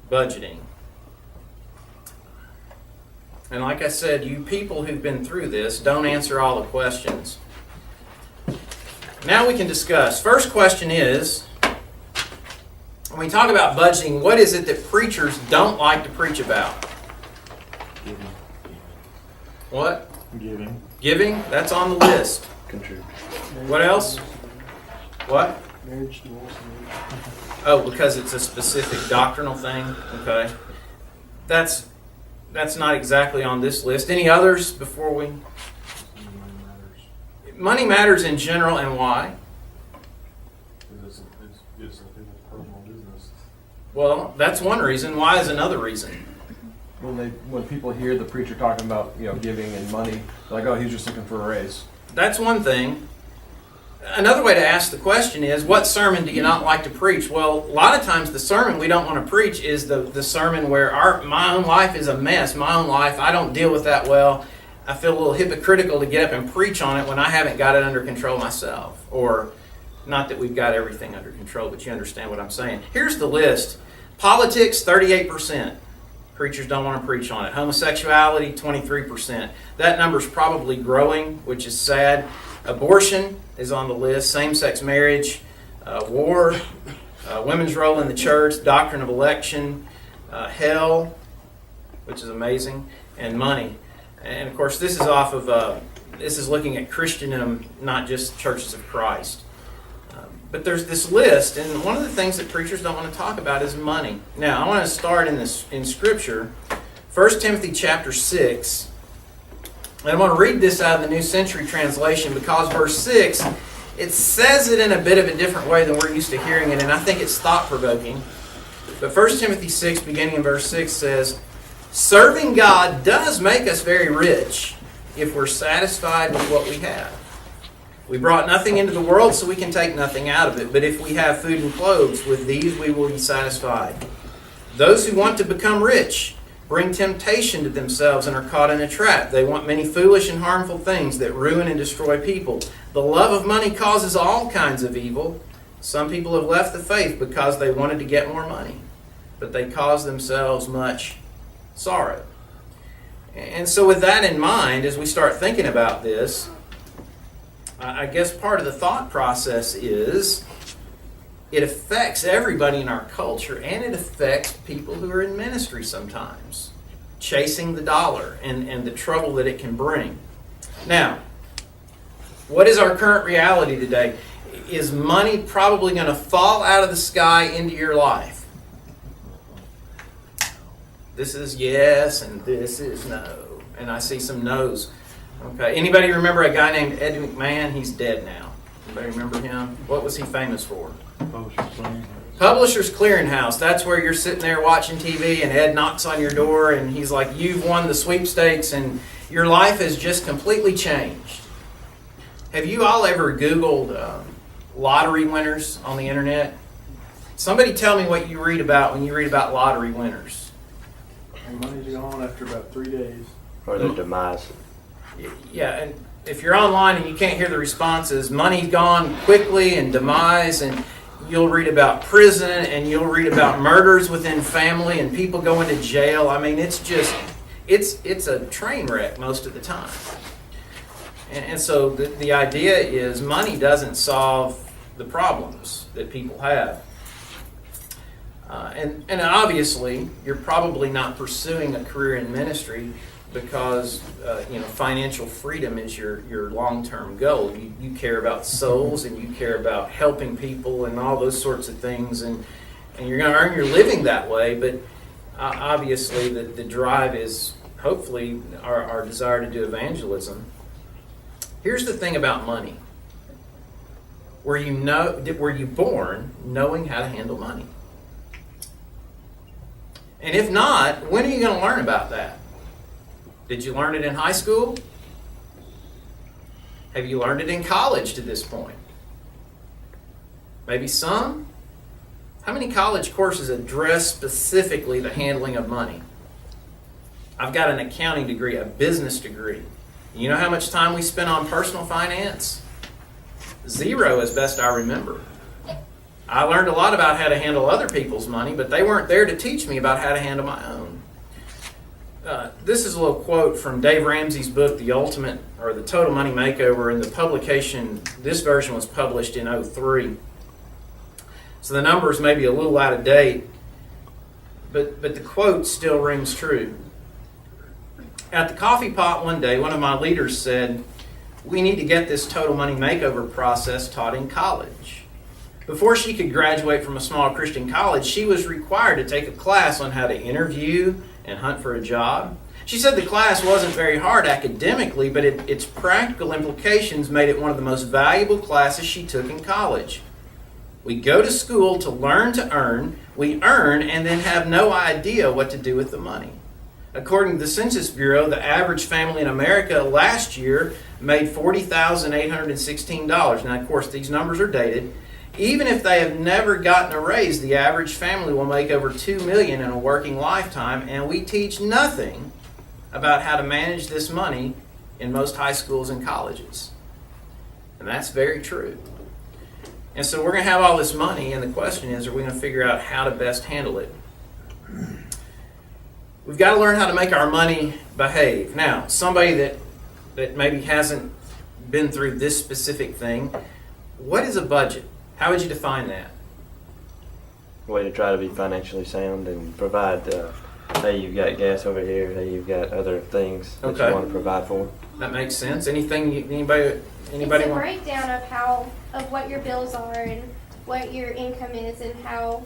budgeting. And like I said, you people who've been through this don't answer all the questions. Now we can discuss. First question is, when we talk about budgeting, what is it that preachers don't like to preach about? Giving. What? Giving. Giving? That's on the list. Contribute. What else? What? Marriage, divorce, marriage. Oh, because it's a specific doctrinal thing? Okay. That's not exactly on this list. Any others before we... Money matters. Money matters in general, and why? It's people's personal business. Well, that's one reason. Why is another reason? When people hear the preacher talking about giving and money, they're like, oh, he's just looking for a raise. That's one thing. Another way to ask the question is, what sermon do you not like to preach? Well, a lot of times the sermon we don't want to preach is the sermon where my own life is a mess. My own life, I don't deal with that well. I feel a little hypocritical to get up and preach on it when I haven't got it under control myself. Or, not that we've got everything under control, but you understand what I'm saying. Here's the list. Politics, 38%. Preachers don't want to preach on it. Homosexuality, 23%. That number's probably growing, which is sad. Abortion is on the list. Same-sex marriage, war, women's role in the church, doctrine of election, hell, which is amazing, and money. And of course, this is looking at Christendom, not just churches of Christ. But there's this list, and one of the things that preachers don't want to talk about is money. Now, I want to start in Scripture, 1 Timothy chapter 6. And I want to read this out of the New Century Translation because verse 6, it says it in a bit of a different way than we're used to hearing it, and I think it's thought-provoking. But 1 Timothy 6, beginning in verse 6, says, "Serving God does make us very rich if we're satisfied with what we have. We brought nothing into the world, so we can take nothing out of it. But if we have food and clothes, with these we will be satisfied. Those who want to become rich bring temptation to themselves and are caught in a trap. They want many foolish and harmful things that ruin and destroy people. The love of money causes all kinds of evil. Some people have left the faith because they wanted to get more money, but they caused themselves much sorrow." And so with that in mind, as we start thinking about this, I guess part of the thought process is it affects everybody in our culture, and it affects people who are in ministry sometimes, chasing the dollar and the trouble that it can bring. Now, what is our current reality today? Is money probably going to fall out of the sky into your life? This is yes, and this is no. And I see some no's. Okay. Anybody remember a guy named Ed McMahon? He's dead now. Anybody remember him? What was he famous for? Publishers Clearinghouse. That's where you're sitting there watching TV and Ed knocks on your door and he's like, "You've won the sweepstakes and your life has just completely changed." Have you all ever Googled lottery winners on the internet? Somebody tell me what you read about when you read about lottery winners. Money's gone after about 3 days. Or their demise. Yeah, and if you're online and you can't hear the responses, money's gone quickly and demise, and you'll read about prison and you'll read about murders within family and people going to jail. I mean, it's a train wreck most of the time. And so the idea is money doesn't solve the problems that people have. And obviously, you're probably not pursuing a career in ministry because financial freedom is your long-term goal. You care about souls and you care about helping people and all those sorts of things, and you're going to earn your living that way. But obviously, the drive is hopefully our desire to do evangelism. Here's the thing about money: were you born knowing how to handle money? And if not, when are you going to learn about that? Did you learn it in high school? Have you learned it in college to this point? Maybe some? How many college courses address specifically the handling of money? I've got an accounting degree, a business degree. You know how much time we spend on personal finance? 0 as best I remember. I learned a lot about how to handle other people's money, but they weren't there to teach me about how to handle my own. This is a little quote from Dave Ramsey's book, The Total Money Makeover, and the publication, this version was published in 2003. So the numbers may be a little out of date, but the quote still rings true. At the coffee pot one day, one of my leaders said, "We need to get this total money makeover process taught in college." Before she could graduate from a small Christian college, she was required to take a class on how to interview and hunt for a job. She said the class wasn't very hard academically, but its practical implications made it one of the most valuable classes she took in college. We go to school to learn to earn, we earn, and then have no idea what to do with the money. According to the Census Bureau, the average family in America last year made $40,816. Now, of course, these numbers are dated. Even if they have never gotten a raise, the average family will make over $2 million in a working lifetime, and we teach nothing about how to manage this money in most high schools and colleges. And that's very true. And so we're going to have all this money, and the question is, are we going to figure out how to best handle it? We've got to learn how to make our money behave. Now, somebody that maybe hasn't been through this specific thing, what is a budget? How would you define that? Way to try to be financially sound and provide, hey, you've got gas over here, hey, you've got other things that Okay. you want to provide for. That makes sense. Anybody It's a want? breakdown of what your bills are and what your income is and how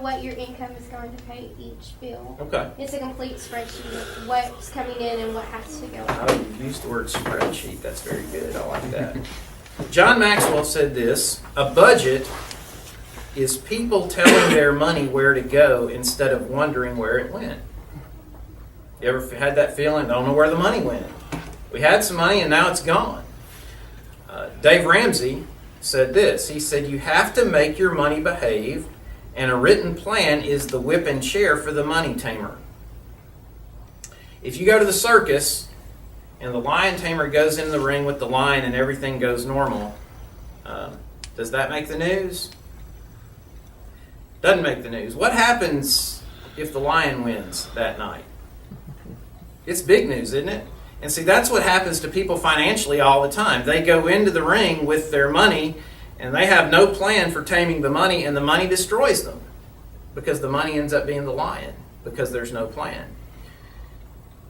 what your income is going to pay each bill. Okay. It's a complete spreadsheet of what's coming in and what has to go out. I used the word spreadsheet. That's very good. I like that. John Maxwell said this: a budget is people telling their money where to go instead of wondering where it went. You ever had that feeling? Don't know where the money went. We had some money and now it's gone. Dave Ramsey said this. He said, "You have to make your money behave, and a written plan is the whip and chair for the money tamer." If you go to the circus and the lion tamer goes in the ring with the lion and everything goes normal, does that make the news? Doesn't make the news. What happens if the lion wins that night? It's big news, isn't it? And see, that's what happens to people financially all the time. They go into the ring with their money and they have no plan for taming the money, and the money destroys them because the money ends up being the lion because there's no plan.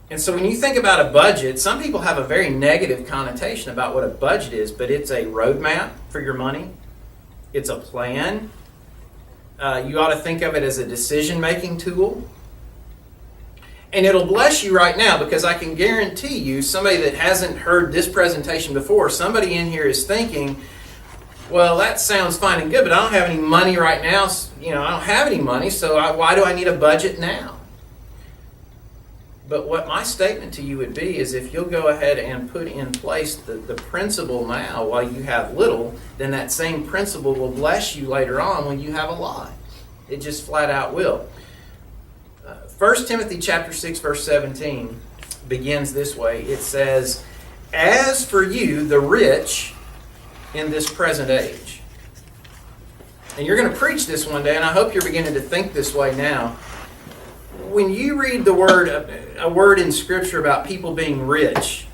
And so when you think about a budget, some people have a very negative connotation about what a budget is, but it's a roadmap for your money. It's a plan. You ought to think of it as a decision-making tool. And it'll bless you right now, because I can guarantee you, somebody that hasn't heard this presentation before, somebody in here is thinking, well, that sounds fine and good, but I don't have any money right now. I don't have any money, so why do I need a budget now? But what my statement to you would be is, if you'll go ahead and put in place the principle now while you have little, then that same principle will bless you later on when you have a lot. It just flat out will. 1 Timothy chapter 6, verse 17 begins this way. It says, "As for you, the rich in this present age." And you're going to preach this one day, and I hope you're beginning to think this way now. When you read a word in Scripture about people being rich,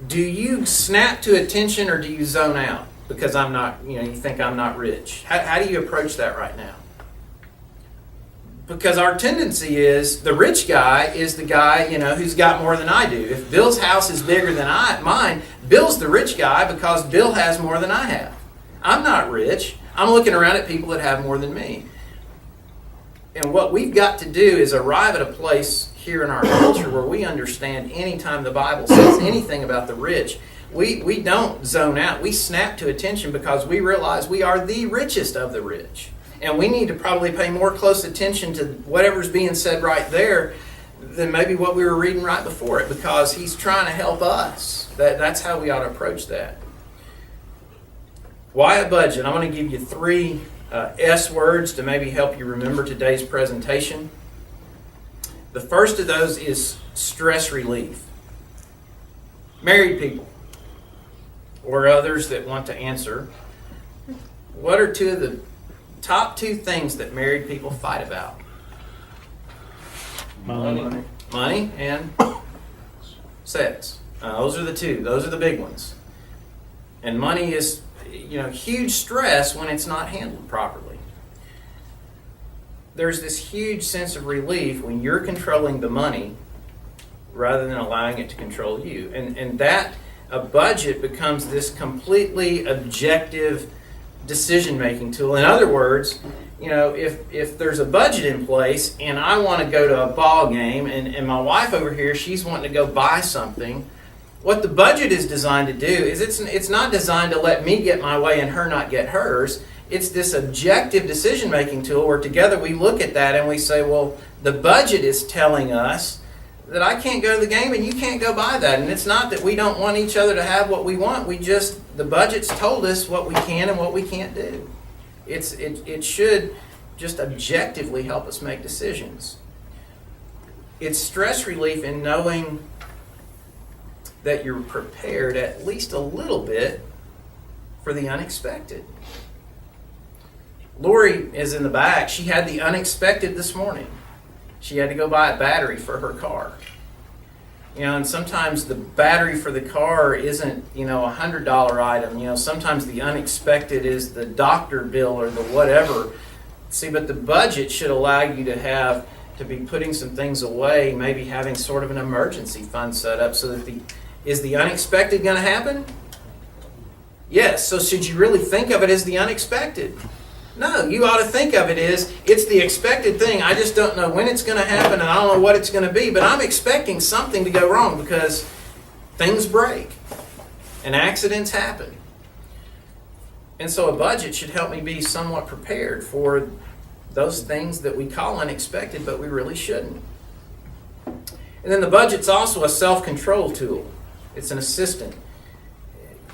do you snap to attention or do you zone out? Because I'm not, you think I'm not rich. How do you approach that right now? Because our tendency is, the rich guy is the guy, who's got more than I do. If Bill's house is bigger than mine, Bill's the rich guy because Bill has more than I have. I'm not rich. I'm looking around at people that have more than me. And what we've got to do is arrive at a place here in our culture where we understand anytime the Bible says anything about the rich, we don't zone out. We snap to attention because we realize we are the richest of the rich. And we need to probably pay more close attention to whatever's being said right there than maybe what we were reading right before it, because he's trying to help us. That's how we ought to approach that. Why a budget? I'm going to give you 3 S words to maybe help you remember today's presentation. The first of those is stress relief. Married people, or others that want to answer, what are 2 of the top two things that married people fight about? Money. Money and sex. Those are the two. Those are the big ones. And money is, huge stress when it's not handled properly. There's this huge sense of relief when you're controlling the money rather than allowing it to control you. And that a budget becomes this completely objective decision-making tool. In other words, if there's a budget in place and I want to go to a ball game and my wife over here, she's wanting to go buy something, what the budget is designed to do is it's not designed to let me get my way and her not get hers. It's this objective decision-making tool where together we look at that and we say, well, the budget is telling us that I can't go to the game and you can't go buy that. And it's not that we don't want each other to have what we want. The budget's told us what we can and what we can't do. It should just objectively help us make decisions. It's stress relief in knowing that you're prepared at least a little bit for the unexpected. Lori is in the back. She had the unexpected this morning. She had to go buy a battery for her car. And sometimes the battery for the car isn't, a $100 item. Sometimes the unexpected is the doctor bill or the whatever. See, but the budget should allow you to be putting some things away, maybe having sort of an emergency fund set up so that is the unexpected going to happen? Yes. So should you really think of it as the unexpected? No, you ought to think of it as it's the expected thing. I just don't know when it's going to happen and I don't know what it's going to be, but I'm expecting something to go wrong because things break and accidents happen. And so a budget should help me be somewhat prepared for those things that we call unexpected, but we really shouldn't. And then the budget's also a self-control tool. It's an assistant.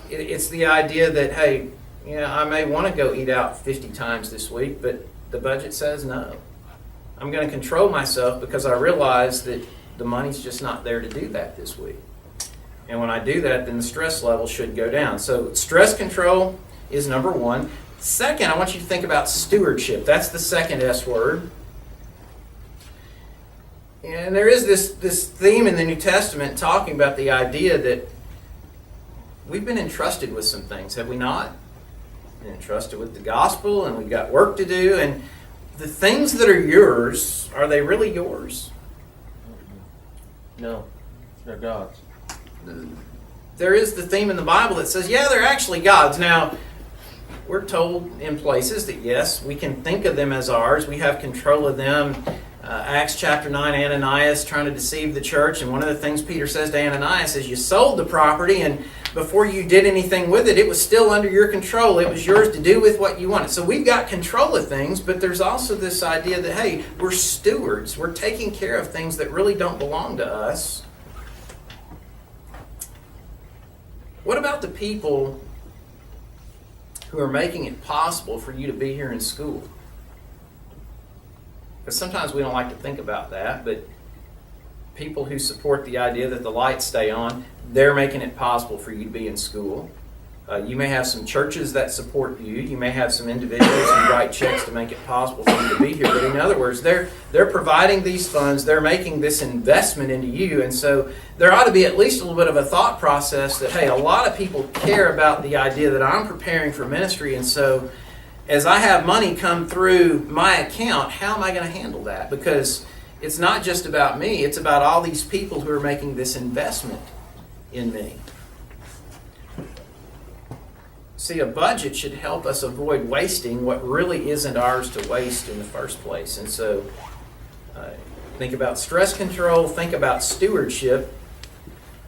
It's the idea that, hey, I may want to go eat out 50 times this week, but the budget says no. I'm going to control myself because I realize that the money's just not there to do that this week. And when I do that, then the stress level should go down. So stress control is number one. Second, I want you to think about stewardship. That's the second S word. And there is this theme in the New Testament talking about the idea that we've been entrusted with some things, have we not? Been entrusted with the gospel, and we've got work to do. And the things that are yours, are they really yours? No, they're God's. There is the theme in the Bible that says, yeah, they're actually God's. Now, we're told in places that, yes, we can think of them as ours. We have control of them. Acts chapter 9, Ananias trying to deceive the church. And one of the things Peter says to Ananias is, you sold the property, and before you did anything with it, it was still under your control. It was yours to do with what you wanted. So we've got control of things, but there's also this idea that, hey, we're stewards. We're taking care of things that really don't belong to us. What about the people who are making it possible for you to be here in school? Because sometimes we don't like to think about that, but people who support the idea that the lights stay on, they're making it possible for you to be in school. You may have some churches that support you. You may have some individuals who write checks to make it possible for you to be here. But in other words, they're providing these funds. They're making this investment into you. And so there ought to be at least a little bit of a thought process that, hey, a lot of people care about the idea that I'm preparing for ministry. And so as I have money come through my account, how am I going to handle that? Because it's not just about me. It's about all these people who are making this investment in me. See, a budget should help us avoid wasting what really isn't ours to waste in the first place. And so think about stress control, think about stewardship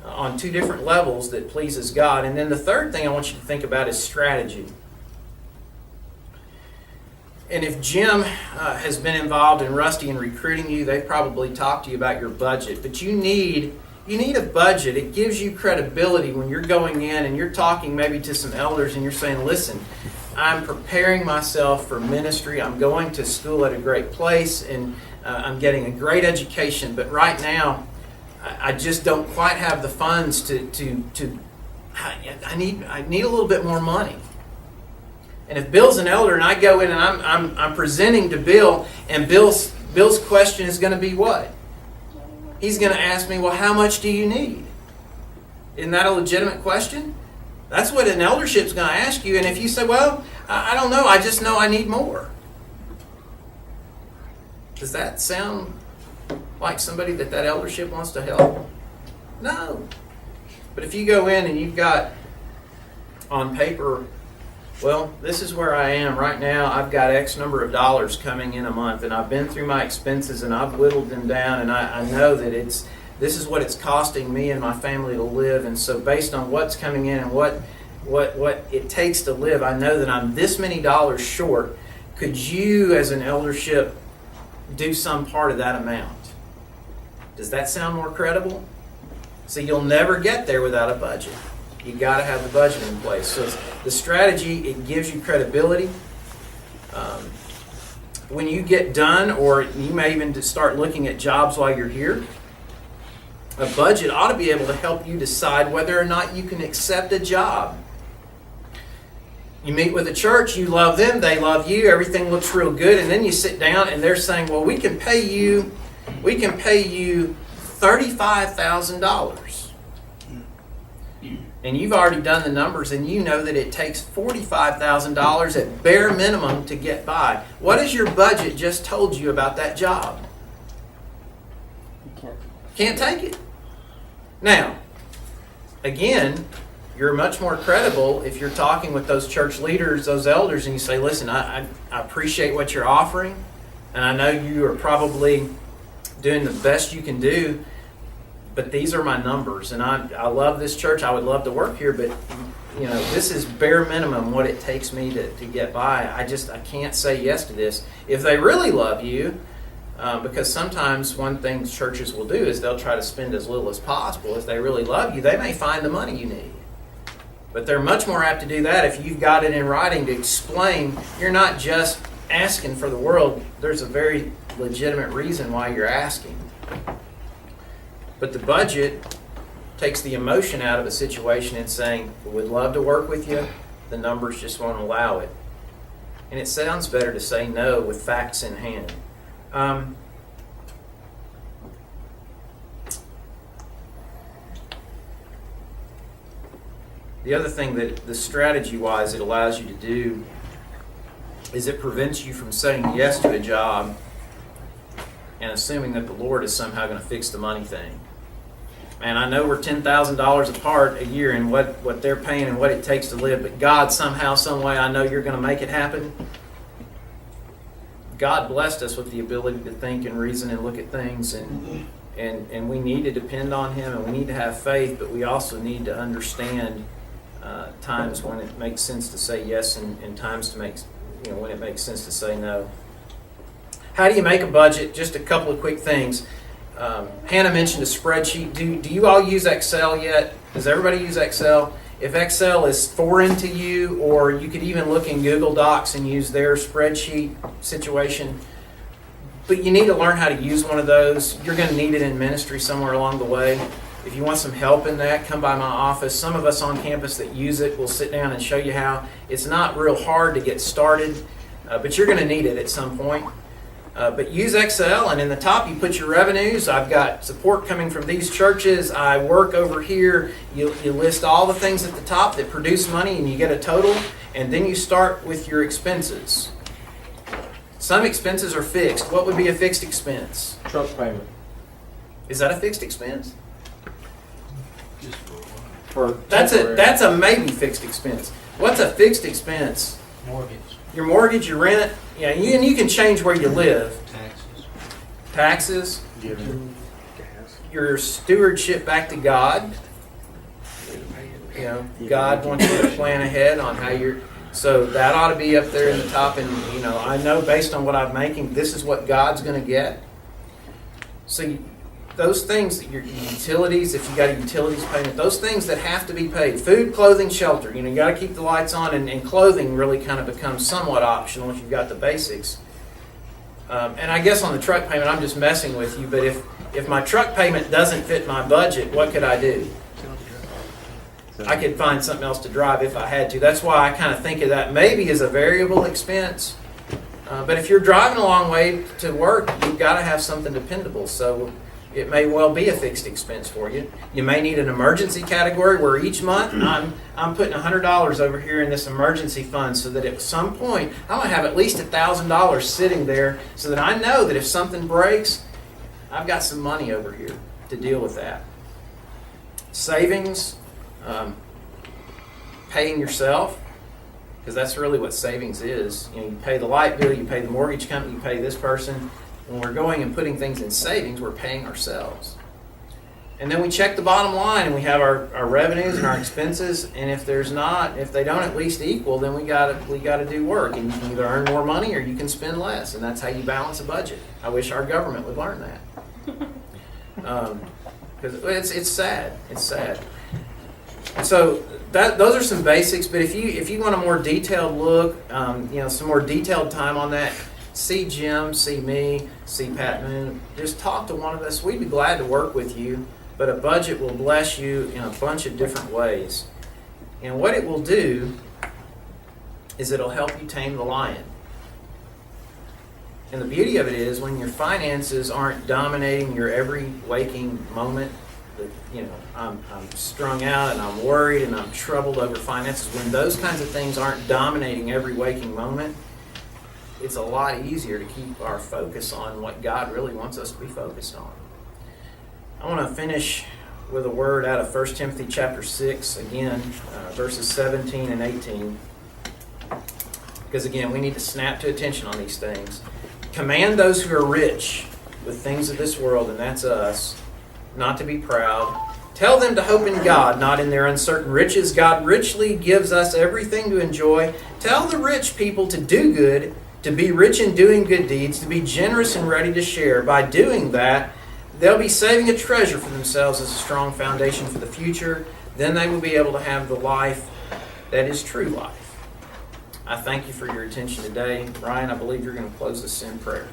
on two different levels that pleases God. And then the third thing I want you to think about is strategy. And if Jim has been involved in Rusty in recruiting you, they've probably talked to you about your budget. But you need a budget. It gives you credibility when you're going in and you're talking maybe to some elders and you're saying, listen, I'm preparing myself for ministry. I'm going to school at a great place and I'm getting a great education. But right now, I just don't quite have the funds I need a little bit more money. And if Bill's an elder and I go in and I'm presenting to Bill, and Bill's question is going to be what? He's going to ask me, well, how much do you need? Isn't that a legitimate question? That's what an eldership's going to ask you. And if you say, well, I don't know, I just know I need more. Does that sound like somebody that eldership wants to help? No. But if you go in and you've got on paper, well, this is where I am right now. I've got X number of dollars coming in a month, and I've been through my expenses and I've whittled them down, and I know that this is what it's costing me and my family to live. And so based on what's coming in and what it takes to live, I know that I'm this many dollars short. Could you, as an eldership, do some part of that amount? Does that sound more credible? So you'll never get there without a budget. You got to have the budget in place. So the strategy, it gives you credibility. When you get done, or you may even start looking at jobs while you're here, a budget ought to be able to help you decide whether or not you can accept a job. You meet with a church, you love them, they love you, everything looks real good, and then you sit down and they're saying, well, we can pay you $35,000. And you've already done the numbers, and you know that it takes $45,000 at bare minimum to get by. What has your budget just told you about that job? Can't take it. Now, again, you're much more credible if you're talking with those church leaders, those elders, and you say, listen, I appreciate what you're offering, and I know you are probably doing the best you can do, but these are my numbers, and I love this church. I would love to work here, but this is bare minimum what it takes me to get by. I can't say yes to this. If they really love you, because sometimes one thing churches will do is they'll try to spend as little as possible. If they really love you, they may find the money you need. But they're much more apt to do that if you've got it in writing to explain you're not just asking for the world. There's a very legitimate reason why you're asking. But the budget takes the emotion out of a situation and saying, we would love to work with you, the numbers just won't allow it. And it sounds better to say no with facts in hand. The other thing that the strategy-wise it allows you to do is it prevents you from saying yes to a job and assuming that the Lord is somehow going to fix the money thing. Man, I know we're $10,000 apart a year in what they're paying and what it takes to live, but God somehow, some way, I know you're going to make it happen. God blessed us with the ability to think and reason and look at things, and we need to depend on Him, and we need to have faith, but we also need to understand times when it makes sense to say yes and times to make when it makes sense to say no. How do you make a budget? Just a couple of quick things. Hannah mentioned a spreadsheet. Do you all use Excel yet? Does everybody use Excel? If Excel is foreign to you, or you could even look in Google Docs and use their spreadsheet situation, but you need to learn how to use one of those. You're going to need it in ministry somewhere along the way. If you want some help in that, come by my office. Some of us on campus that use it will sit down and show you how. It's not real hard to get started, but you're going to need it at some point. But use Excel, and in the top you put your revenues. I've got support coming from these churches. I work over here. You list all the things at the top that produce money, and you get a total. And then you start with your expenses. Some expenses are fixed. What would be a fixed expense? Truck payment. Is that a fixed expense? For That's temporary. a maybe fixed expense. What's a fixed expense? Mortgage, Your mortgage, your rent. Yeah, and you can change where you live. taxes. Taxes. Giving gas. Your stewardship back to God. God wants you to plan ahead on how you're. So that ought to be up there in the top. And I know based on what I'm making, this is what God's going to get. So those things, your utilities, if you got a utilities payment, those things that have to be paid, food, clothing, shelter. You got to keep the lights on, and clothing really kind of becomes somewhat optional if you've got the basics. And I guess on the truck payment, I'm just messing with you, but if my truck payment doesn't fit my budget, what could I do? I could find something else to drive if I had to. That's why I kind of think of that maybe as a variable expense. But if you're driving a long way to work, you've got to have something dependable. So it may well be a fixed expense for you. You may need an emergency category where each month I'm putting $100 over here in this emergency fund so that at some point I'm going to have at least $1,000 sitting there so that I know that if something breaks, I've got some money over here to deal with that. Savings, paying yourself, because that's really what savings is. You know, you pay the light bill, you pay the mortgage company, you pay this person. When we're going and putting things in savings, we're paying ourselves. And then we check the bottom line and we have our revenues and our expenses, and if they don't at least equal, then we gotta do work. And you can either earn more money or you can spend less, and that's how you balance a budget. I wish our government would learn that. Because it's sad. It's sad. And so those are some basics. But if you want a more detailed look, some more detailed time on that, see Jim, see me, see Pat Moon. Just talk to one of us. We'd be glad to work with you. But a budget will bless you in a bunch of different ways. And what it will do is it'll help you tame the lion. And the beauty of it is when your finances aren't dominating your every waking moment, I'm strung out and I'm worried and I'm troubled over finances. When those kinds of things aren't dominating every waking moment, it's a lot easier to keep our focus on what God really wants us to be focused on. I want to finish with a word out of 1 Timothy chapter 6, again, verses 17 and 18. Because again, we need to snap to attention on these things. Command those who are rich with things of this world, and that's us, not to be proud. Tell them to hope in God, not in their uncertain riches. God richly gives us everything to enjoy. Tell the rich people to do good, to be rich in doing good deeds, to be generous and ready to share. By doing that, they'll be saving a treasure for themselves as a strong foundation for the future. Then they will be able to have the life that is true life. I thank you for your attention today. Ryan, I believe you're going to close us in prayer.